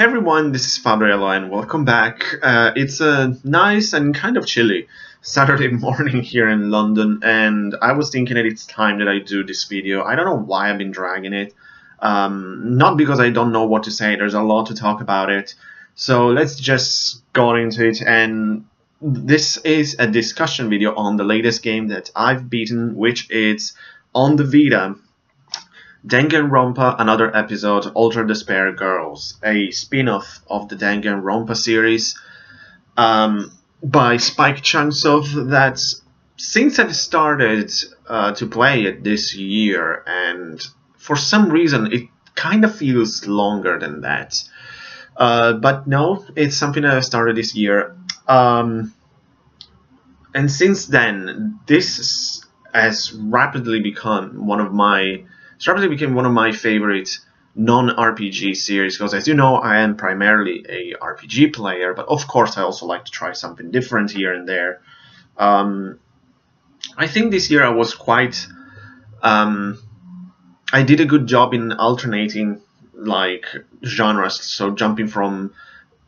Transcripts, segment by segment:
Hey everyone, this is Fabriello and welcome back. It's a nice and kind of chilly Saturday morning here in London, and I was thinking that it's time that I do this video. I don't know why I've been dragging it. Not because I don't know what to say, there's a lot to talk about it. So let's just go into it, and this is a discussion video on the latest game that I've beaten, which is on the Vita. Danganronpa, another episode, Ultra Despair Girls, a spin-off of the Danganronpa series by Spike Chunsoft that since I started to play it this year, and for some reason it kind of feels longer than that. But no, it's something that I started this year. And since then, this has rapidly become one of my favorite non-RPG series, because as you know, I am primarily a RPG player, but of course I also like to try something different here and there. I think this year I was quite... I did a good job in alternating like genres, so jumping from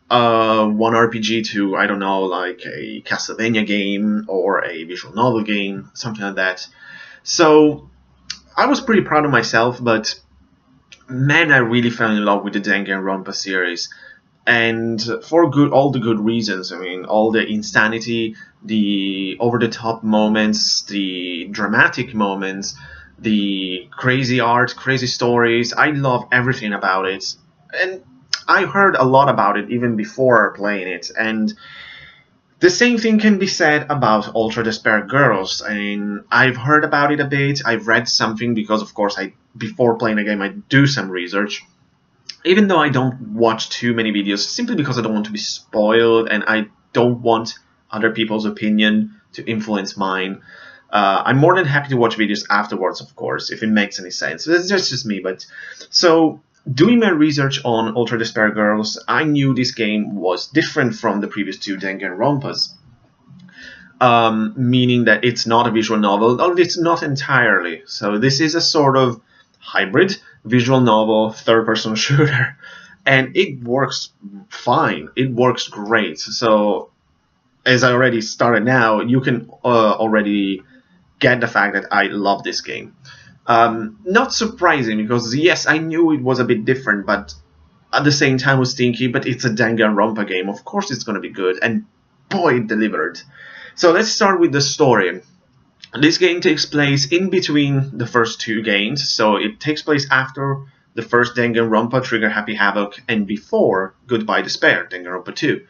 one RPG to, I don't know, like a Castlevania game or a visual novel game, something like that. So I was pretty proud of myself, but man, I really fell in love with the Danganronpa series, and for all the good reasons. I mean, all the insanity, the over-the-top moments, the dramatic moments, the crazy art, crazy stories. I love everything about it, and I heard a lot about it even before playing it, and the same thing can be said about Ultra Despair Girls. I mean, I've heard about it a bit, I've read something, because of course before playing a game I do some research, even though I don't watch too many videos, simply because I don't want to be spoiled and I don't want other people's opinion to influence mine. I'm more than happy to watch videos afterwards, of course, if it makes any sense. That's just me, but... So, doing my research on Ultra Despair Girls, I knew this game was different from the previous two Danganronpas. Meaning that it's not a visual novel, or it's not entirely. So this is a sort of hybrid visual novel, third-person shooter, and it works fine. It works great. So, as I already started now, you can already get the fact that I love this game. Not surprising, because yes, I knew it was a bit different, but at the same time I was thinking, but it's a Danganronpa game, of course it's going to be good, and boy, it delivered. So let's start with the story. This game takes place in between the first two games, so it takes place after the first Danganronpa, Trigger Happy Havoc, and before Goodbye Despair, Danganronpa 2.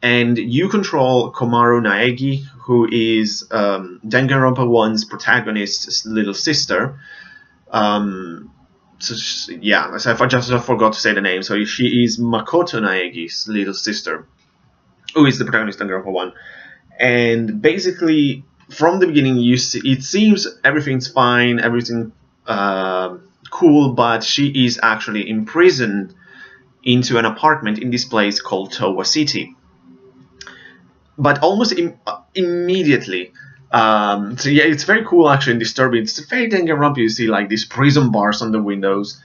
And you control Komaru Naegi, who is Danganronpa 1's protagonist's little sister. So I just forgot to say the name. So she is Makoto Naegi's little sister, who is the protagonist of Danganronpa 1. And basically, from the beginning, it seems everything's fine, everything cool, but she is actually imprisoned into an apartment in this place called Towa City. But almost immediately, so yeah, it's very cool actually and disturbing. It's very Danganronpa. You see like these prison bars on the windows,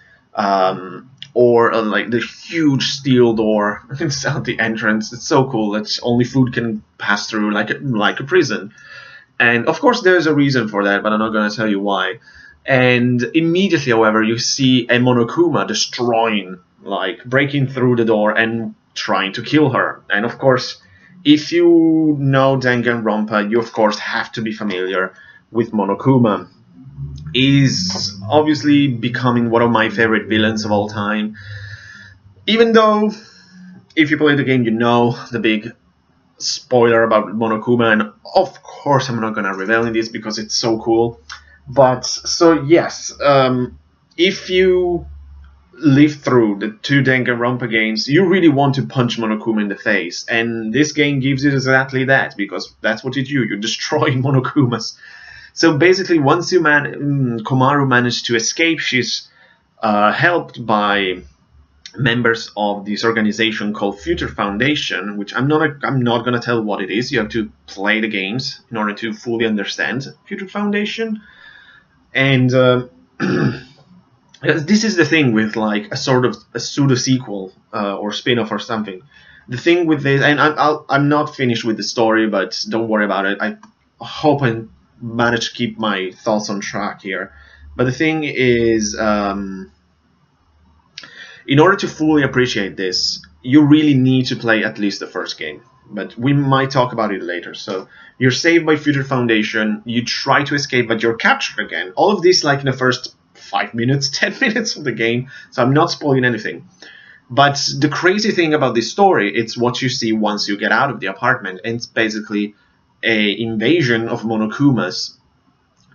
or like the huge steel door at the entrance. It's so cool that only food can pass through, like a prison. And of course there's a reason for that, but I'm not going to tell you why. And immediately, however, you see a Monokuma breaking through the door and trying to kill her. And of course, if you know Danganronpa, you of course have to be familiar with Monokuma. He's obviously becoming one of my favorite villains of all time. Even though, if you play the game, you know the big spoiler about Monokuma, and of course I'm not gonna reveal in this because it's so cool. But, so yes, if you live through the two Danganronpa games, you really want to punch Monokuma in the face, and this game gives you exactly that, because that's what you do. You destroy Monokumas. So basically, once Komaru managed to escape, she's helped by members of this organization called Future Foundation, which I'm not going to tell what it is. You have to play the games in order to fully understand Future Foundation. And Because this is the thing with like a sort of a pseudo sequel or spin-off or something. The thing with this, and I'm not finished with the story, but don't worry about it. I hope I manage to keep my thoughts on track here. But the thing is, in order to fully appreciate this, you really need to play at least the first game. But we might talk about it later. So you're saved by Future Foundation. You try to escape, but you're captured again. All of this, like in the first 5 minutes, 10 minutes of the game. So I'm not spoiling anything. But the crazy thing about this story, it's what you see once you get out of the apartment. And it's basically a invasion of Monokumas.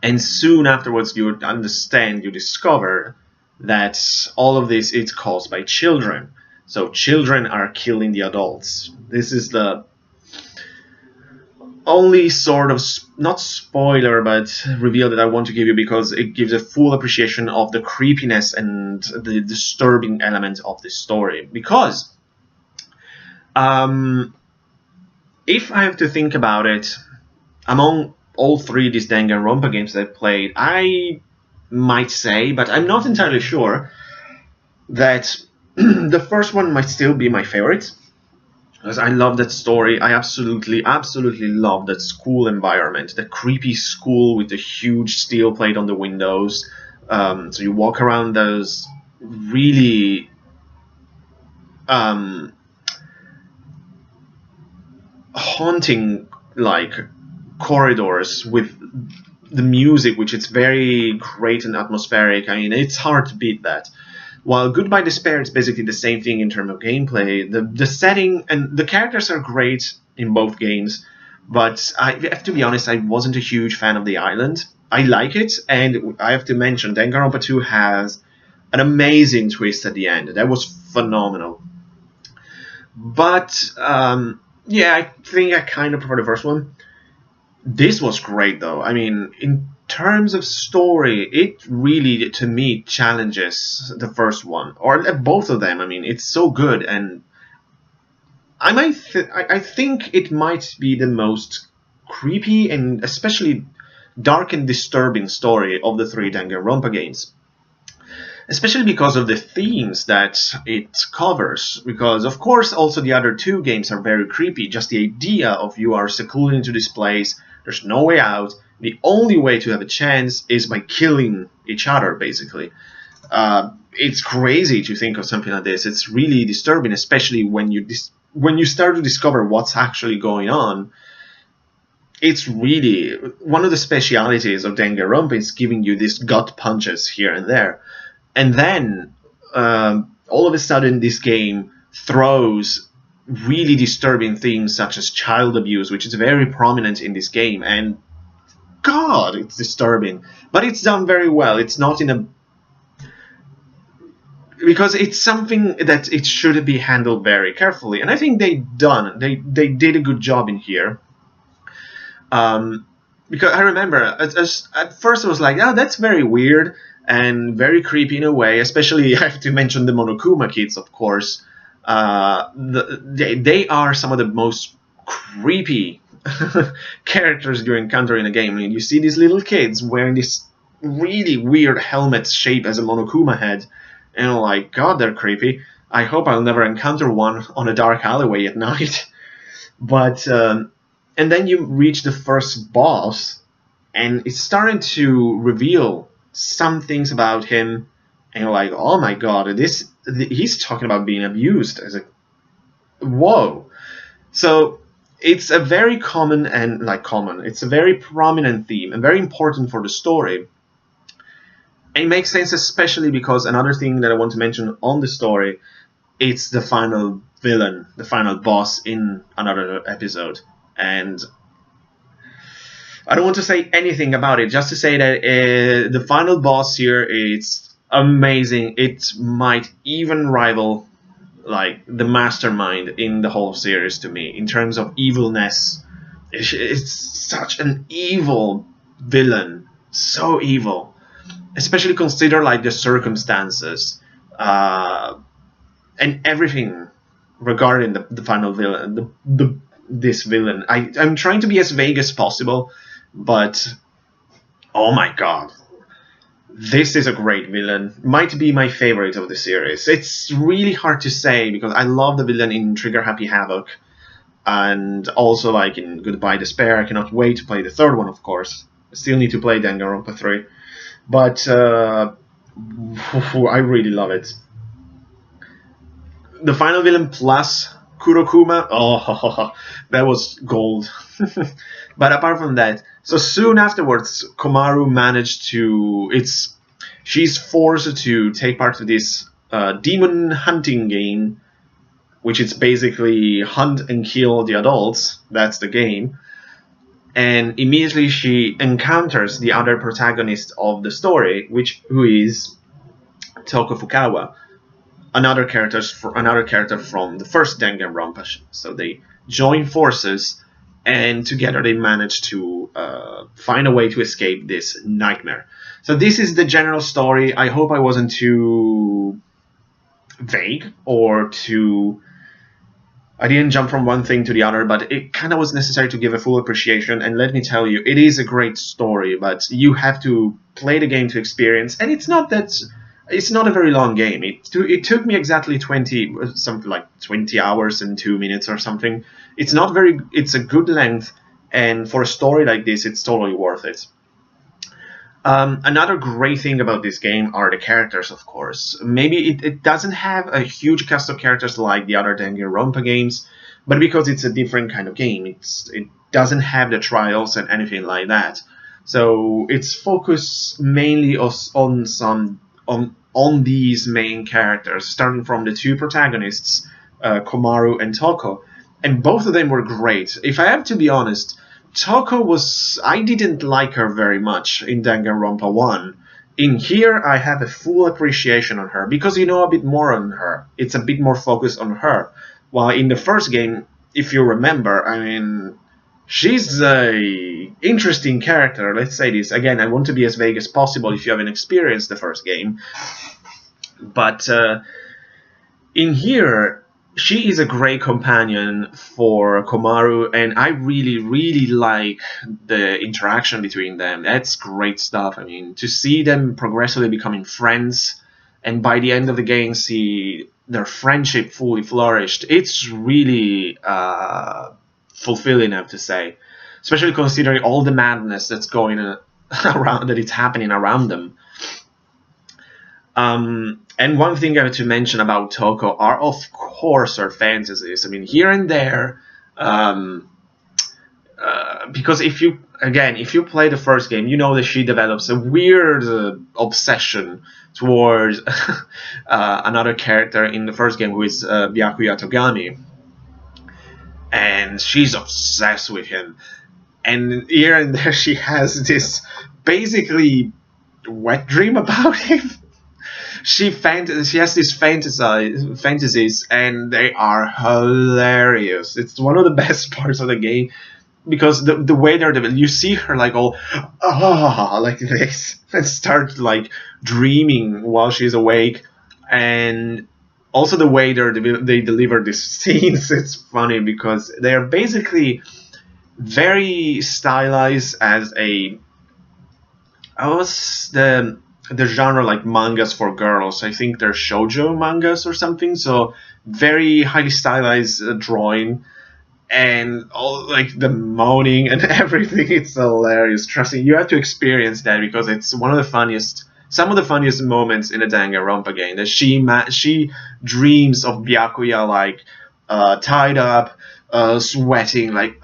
And soon afterwards, you understand, you discover that all of this is caused by children. So children are killing the adults. This is the only sort of, not spoiler, but reveal that I want to give you, because it gives a full appreciation of the creepiness and the disturbing element of this story. Because if I have to think about it, among all three of these Danganronpa games that I played, I might say, but I'm not entirely sure, that the first one might still be my favorite. Because I love that story. I absolutely love that school environment. The creepy school with the huge steel plate on the windows. So you walk around those really haunting like corridors with the music, which is very great and atmospheric. I mean, it's hard to beat that. While Goodbye Despair is basically the same thing in terms of gameplay, the setting and the characters are great in both games, but I have to be honest, I wasn't a huge fan of the island. I like it, and I have to mention Danganronpa 2 has an amazing twist at the end. That was phenomenal. But yeah, I think I kind of prefer the first one. This was great, though. I mean, in terms of story, it really, to me, challenges the first one, or both of them. I mean, it's so good, and I think it might be the most creepy and especially dark and disturbing story of the three Danganronpa games. Especially because of the themes that it covers. Because, of course, also the other two games are very creepy. Just the idea of you are secluded into this place, there's no way out, the only way to have a chance is by killing each other, basically. It's crazy to think of something like this. It's really disturbing, especially when you start to discover what's actually going on. It's really one of the specialities of Danganronpa is giving you these gut punches here and there. And then, all of a sudden, this game throws really disturbing themes such as child abuse, which is very prominent in this game. And, God, it's disturbing. But it's done very well. It's not in a... Because it's something that it should be handled very carefully. And I think they did a good job in here. Because I remember, at first I was like, oh, that's very weird and very creepy in a way, especially I have to mention the Monokuma kids, of course. They are some of the most creepy characters you encounter in a game. I mean, you see these little kids wearing this really weird helmet shaped as a Monokuma head, and you're like, God, they're creepy. I hope I'll never encounter one on a dark alleyway at night. But, and then you reach the first boss, and it's starting to reveal some things about him, and you're like, oh my God, he's talking about being abused. As a whoa. So it's a very it's a very prominent theme and very important for the story. And it makes sense, especially because another thing that I want to mention on the story, it's the final villain, the final boss in another episode. And I don't want to say anything about it, just to say that the final boss here is amazing. It might even rival like the mastermind in the whole series to me in terms of evilness. It's such an evil villain, so evil, especially consider like the circumstances and everything regarding the final villain, this villain. I'm trying to be as vague as possible. But, oh my God, This is a great villain. Might be my favorite of the series. It's really hard to say because I love the villain in Trigger Happy Havoc, and also like in Goodbye Despair. I cannot wait to play the third one, of course. I still need to play Danganronpa 3, but I really love it. The final villain plus Kurokuma, oh, that was gold. But apart from that, so soon afterwards, Komaru managed to. She's forced to take part of this demon hunting game, which is basically hunt and kill the adults. That's the game. And immediately she encounters the other protagonist of the story, who is Toko Fukawa, another character from the first Danganronpa. So they join forces, and together they manage to find a way to escape this nightmare. So this is the general story. I hope I wasn't too vague or too. I didn't jump from one thing to the other, but it kind of was necessary to give a full appreciation. And let me tell you, it is a great story, but you have to play the game to experience. And it's not a very long game. It took me exactly 20 hours and 2 minutes or something. It's not very. It's a good length, and for a story like this, it's totally worth it. Another great thing about this game are the characters, of course. Maybe it doesn't have a huge cast of characters like the other Danganronpa games, but because it's a different kind of game, it doesn't have the trials and anything like that. So it's focused mainly on these main characters, starting from the two protagonists, Komaru and Toko, and both of them were great. If I have to be honest, I didn't like her very much in Danganronpa 1. In here, I have a full appreciation on her, because you know a bit more on her. It's a bit more focused on her. While in the first game, if you remember, I mean, she's a interesting character, let's say this. Again, I want to be as vague as possible if you haven't experienced the first game. But in here, she is a great companion for Komaru, and I really, really like the interaction between them. That's great stuff. I mean, to see them progressively becoming friends, and by the end of the game see their friendship fully flourished, it's really fulfilling, I have to say. Especially considering all the madness that's going around, that it's happening around them. And one thing I have to mention about Toko are, of course, her fantasies. I mean, here and there, because if you play the first game, you know that she develops a weird obsession towards another character in the first game, who is Byakuya Togami. And she's obsessed with him. And here and there she has this basically wet dream about him. She has these fantasies, and they are hilarious. It's one of the best parts of the game, because the way they're developed, you see her like all like this, and start like dreaming while she's awake, and also the way they deliver these scenes. It's funny because they are basically very stylized as the genre, like mangas for girls. I think they're shoujo mangas or something. So very highly stylized drawing, and all like the moaning and everything. It's hilarious. Trust me, you have to experience that, because it's some of the funniest moments in a Danganronpa game. That she dreams of Byakuya like tied up, sweating like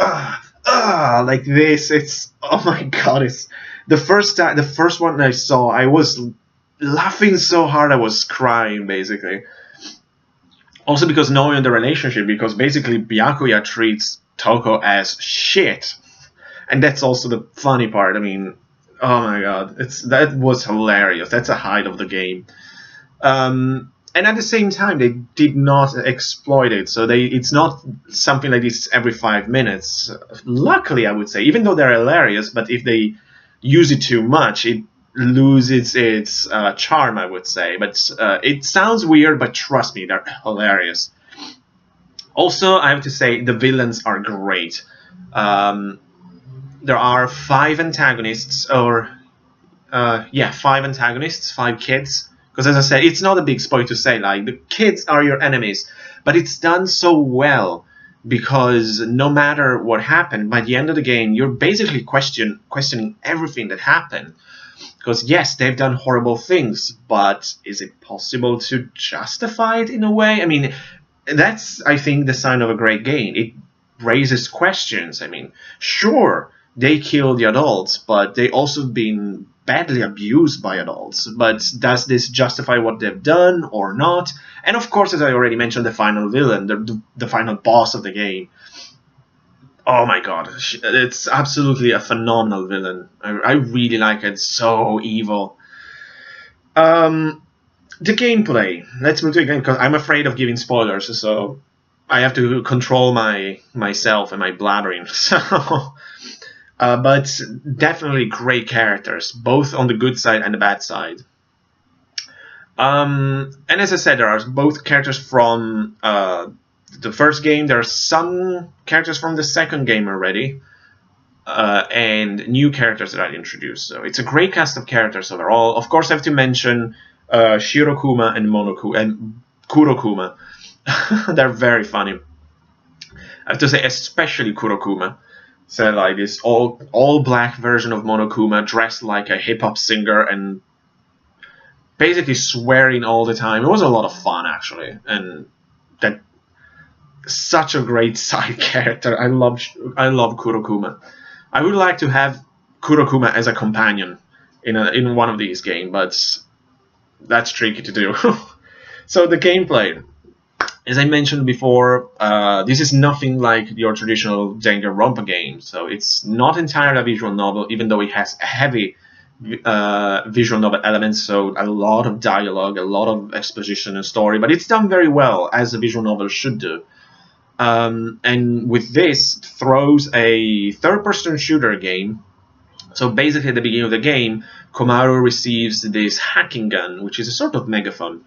like this. It's, oh my god, it's the first one I saw, I was laughing so hard I was crying, basically. Also because knowing the relationship, because basically Byakuya treats Toko as shit. And that's also the funny part. I mean, oh my god, that was hilarious. That's a highlight of the game. And at the same time, they did not exploit it. So it's not something like this every 5 minutes. Luckily, I would say, even though they're hilarious, but if they use it too much, it loses its charm, I would say. But it sounds weird, but trust me, they're hilarious. Also, I have to say, the villains are great. There are 5 antagonists, or yeah, 5 antagonists, 5 kids. Because as I said, it's not a big spoil to say, like, the kids are your enemies, but it's done so well because no matter what happened, by the end of the game, you're basically questioning everything that happened. Because yes, they've done horrible things, but is it possible to justify it in a way? I mean, that's, I think, the sign of a great game. It raises questions. I mean, sure, they kill the adults, but they also been badly abused by adults. But does this justify what they've done or not? And of course, as I already mentioned, the final villain, the final boss of the game. Oh my god, it's absolutely a phenomenal villain. I really like it. It's so evil. The gameplay. Let's move to the game because I'm afraid of giving spoilers, so I have to control myself and my blabbering. So, but definitely great characters, both on the good side and the bad side. And as I said, there are both characters from the first game. There are some characters from the second game already, and new characters that I introduced. So it's a great cast of characters overall. Of course, I have to mention Shirokuma and Kurokuma. They're very funny. I have to say, especially Kurokuma. So like this all black version of Monokuma, dressed like a hip hop singer and basically swearing all the time. It was a lot of fun actually, and that such a great side character. I love Kurokuma. I would like to have Kurokuma as a companion in one of these games, but that's tricky to do. So the gameplay, as I mentioned before, this is nothing like your traditional Danganronpa game. So it's not entirely a visual novel, even though it has heavy visual novel elements. So a lot of dialogue, a lot of exposition and story, but it's done very well, as a visual novel should do. And with this, throws a third-person shooter game. So basically at the beginning of the game, Komaru receives this hacking gun, which is a sort of megaphone,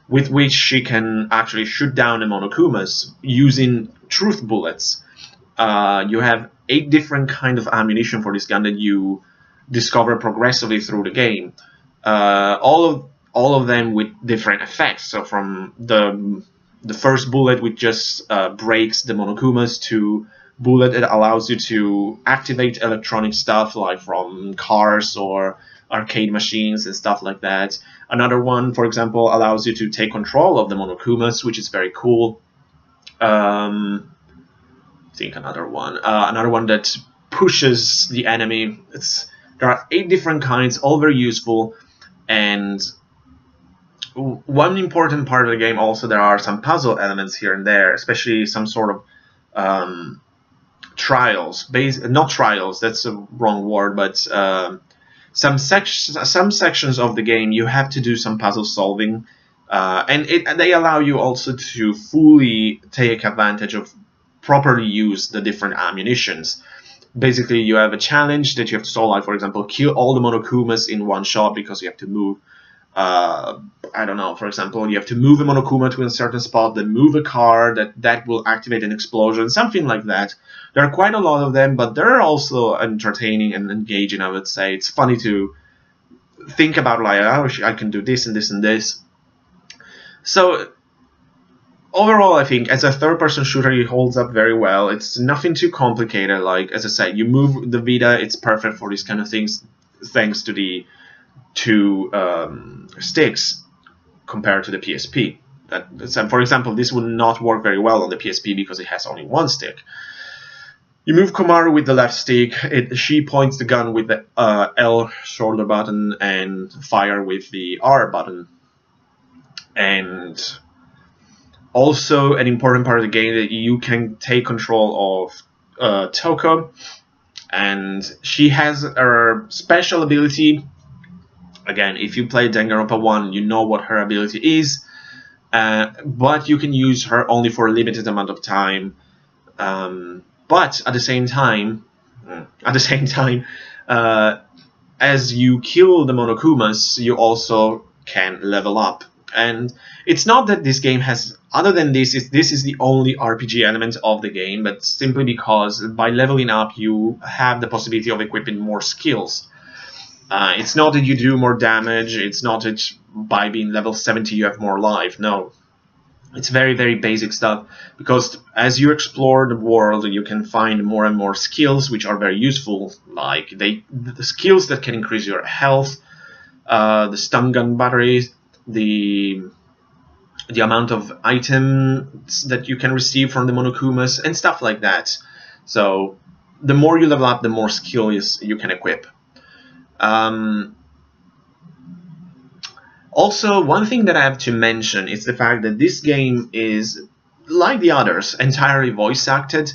with which she can actually shoot down the Monokumas using truth bullets. You have 8 different kind of ammunition for this gun that you discover progressively through the game. All of them with different effects. So from the first bullet, which just breaks the Monokumas, to bullet that allows you to activate electronic stuff, like from cars or arcade machines and stuff like that. Another one, for example, allows you to take control of the Monokumas, which is very cool. I think another one that pushes the enemy. There are 8 different kinds, all very useful. And one important part of the game also, there are some puzzle elements here and there, especially some sort of trials. Not trials, that's a wrong word, but some sections of the game you have to do some puzzle solving, and they allow you also to fully take advantage of properly use the different ammunitions. Basically, you have a challenge that you have to solve, like, for example, kill all the Monokumas in one shot, because you have to move, I don't know, for example, you have to move a Monokuma to a certain spot, then move a car that will activate an explosion, something like that. There are quite a lot of them, but they're also entertaining and engaging, I would say. It's funny to think about, like, oh, I can do this and this and this. So overall, I think as a third-person shooter, it holds up very well. It's nothing too complicated. Like, as I said, you move the Vita, it's perfect for these kind of things, thanks to the 2 sticks compared to the PSP. For example, this would not work very well on the PSP because it has only 1 stick. You move Komaru with the left stick. She points the gun with the L shoulder button and fire with the R button. And also an important part of the game, that you can take control of Toko, and she has her special ability. Again, if you play Danganronpa 1, you know what her ability is, but you can use her only for a limited amount of time. But at the same time, as you kill the Monokumas, you also can level up. And it's not that this game has, other than this is the only RPG element of the game, but simply because by leveling up, you have the possibility of equipping more skills. It's not that you do more damage. It's not that by being level 70 you have more life. No, it's very, very basic stuff, because as you explore the world, you can find more and more skills which are very useful, like the skills that can increase your health, the stun gun batteries, the amount of items that you can receive from the Monokumas, and stuff like that. So the more you level up, the more skills you can equip. Also, one thing that I have to mention is the fact that this game is, like the others, entirely voice acted,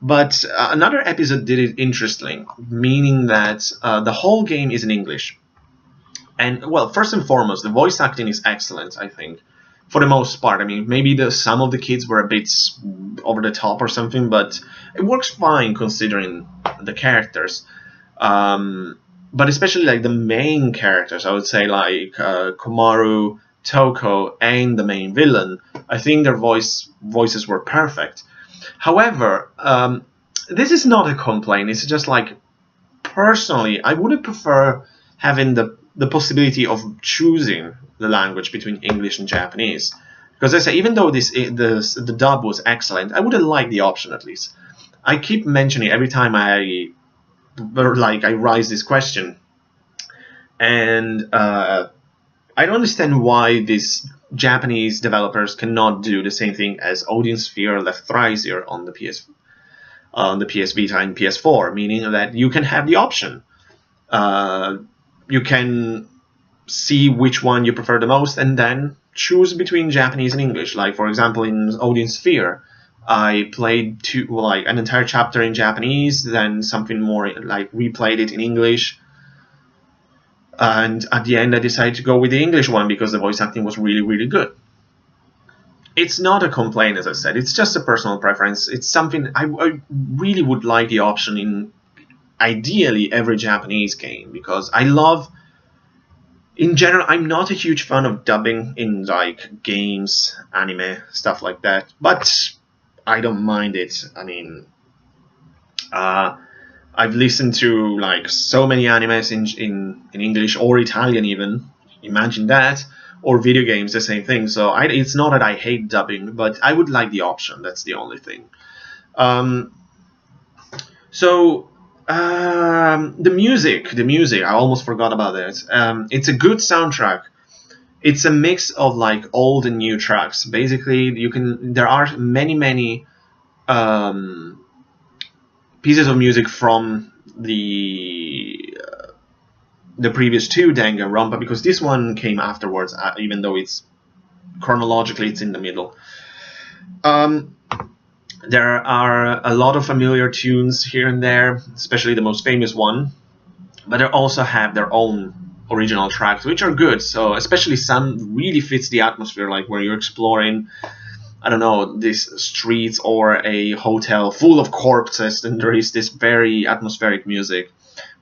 but another episode did it interesting, meaning that the whole game is in English. And, well, first and foremost, the voice acting is excellent, I think, for the most part. I mean, maybe some of the kids were a bit over the top or something, but it works fine considering the characters. But especially like the main characters, I would say, like Komaru, Toko, and the main villain, I think their voices were perfect. However, this is not a complaint. It's just like, personally, I would prefer having the possibility of choosing the language between English and Japanese. Because I say, even though the dub was excellent, I would have liked the option at least. I keep mentioning every time I raise this question, and I don't understand why these Japanese developers cannot do the same thing as Odin Sphere left Thrysir on the PS Vita and PS4, meaning that you can have the option. You can see which one you prefer the most, and then choose between Japanese and English. Like, for example, in Odin Sphere, I played an entire chapter in Japanese, then something more, like replayed it in English, and at the end I decided to go with the English one because the voice acting was really, really good. It's not a complaint, as I said, it's just a personal preference. It's something I really would like the option in, ideally, every Japanese game, because I love, in general, I'm not a huge fan of dubbing in like games, anime, stuff like that, but I don't mind it. I mean, I've listened to like so many animes in English or Italian even. Imagine that. Or video games, the same thing. So it's not that I hate dubbing, but I would like the option. That's the only thing. The music. I almost forgot about it. It's a good soundtrack. It's a mix of like old and new tracks. Basically, there are many pieces of music from the previous two Danganronpa, because this one came afterwards, even though it's chronologically it's in the middle. There are a lot of familiar tunes here and there, especially the most famous one, but they also have their own original tracks, which are good. So especially some really fits the atmosphere, like where you're exploring, I don't know, these streets or a hotel full of corpses, and there is this very atmospheric music.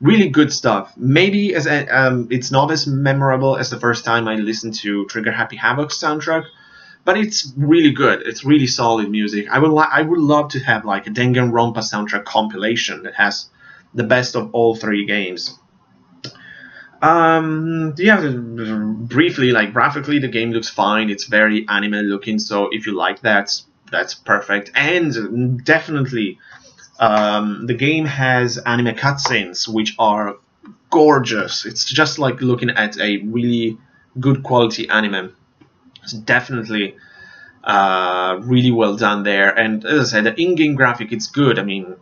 Really good stuff. Maybe it's not as memorable as the first time I listened to Trigger Happy Havoc's soundtrack, but it's really good. It's really solid music. I would love to have like a Danganronpa soundtrack compilation that has the best of all three games. Briefly, like graphically, the game looks fine. It's very anime looking, so if you like that, that's perfect. And definitely, the game has anime cutscenes, which are gorgeous. It's just like looking at a really good quality anime. It's definitely really well done there. And as I said, the in-game graphic, it's good. I mean,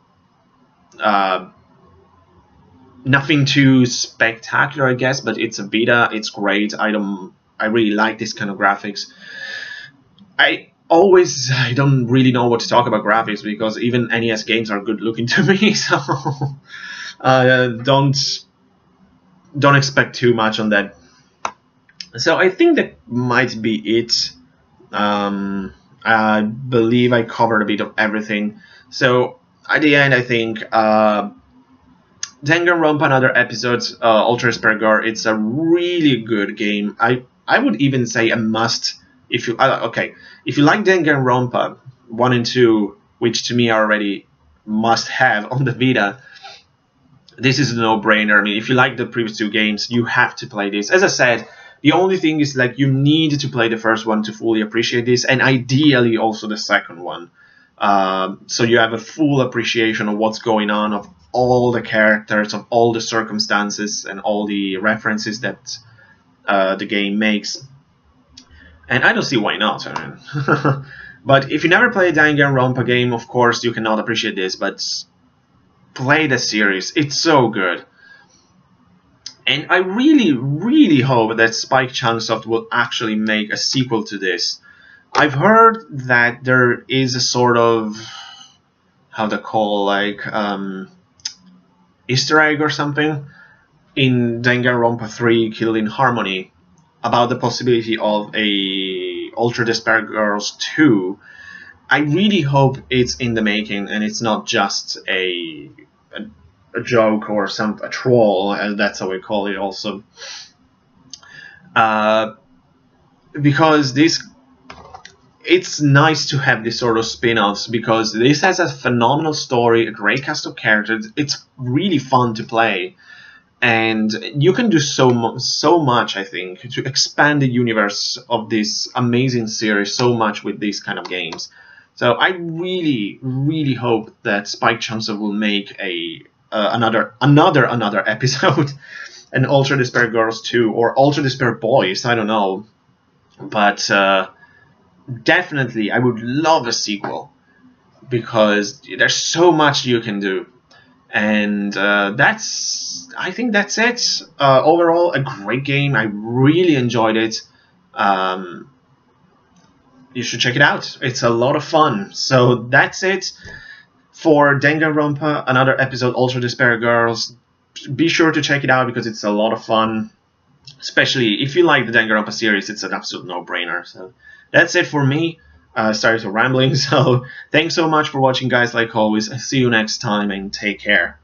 nothing too spectacular, I guess, but it's a beta. It's great. I really like this kind of graphics. I don't really know what to talk about graphics, because even NES games are good looking to me. So don't expect too much on that. So I think that might be it. I believe I covered a bit of everything. So at the end, I think Danganronpa and other episodes, Ultra Supergirl, it's a really good game. I would even say a must if you if you like Danganronpa 1 and 2, which to me are already must have on the Vita. this is a no-brainer. I mean, if you like the previous two games, you have to play this. As I said, the only thing is like you need to play the first one to fully appreciate this, and ideally also the second one, so you have a full appreciation of what's going on, of all the characters, of all the circumstances, and all the references that the game makes. And I don't see why not. I mean, but if you never played a Danganronpa game, of course you cannot appreciate this. But play the series; it's so good. And I really, really hope that Spike Chunsoft will actually make a sequel to this. I've heard that there is a sort of, how to call, like, Easter egg or something in Danganronpa 3 Killed in Harmony about the possibility of a Ultra Despair Girls 2. I really hope it's in the making and it's not just a joke or a troll, as that's how we call it also. Because it's nice to have this sort of spin-offs, because this has a phenomenal story, a great cast of characters. It's really fun to play, and you can do so much, I think, to expand the universe of this amazing series so much with these kind of games. So I really, really hope that Spike Chunsoft will make another episode, an Ultra Despair Girls 2 or Ultra Despair Boys, I don't know, but definitely I would love a sequel, because there's so much you can do. And I think that's it. Overall, a great game. I really enjoyed it. You should check it out. It's a lot of fun. So that's it for Danganronpa, another episode, Ultra Despair Girls. Be sure to check it out because it's a lot of fun. Especially if you like the Danganronpa series, it's an absolute no-brainer. So that's it for me. Sorry for rambling. So thanks so much for watching, guys. Like always, I see you next time and take care.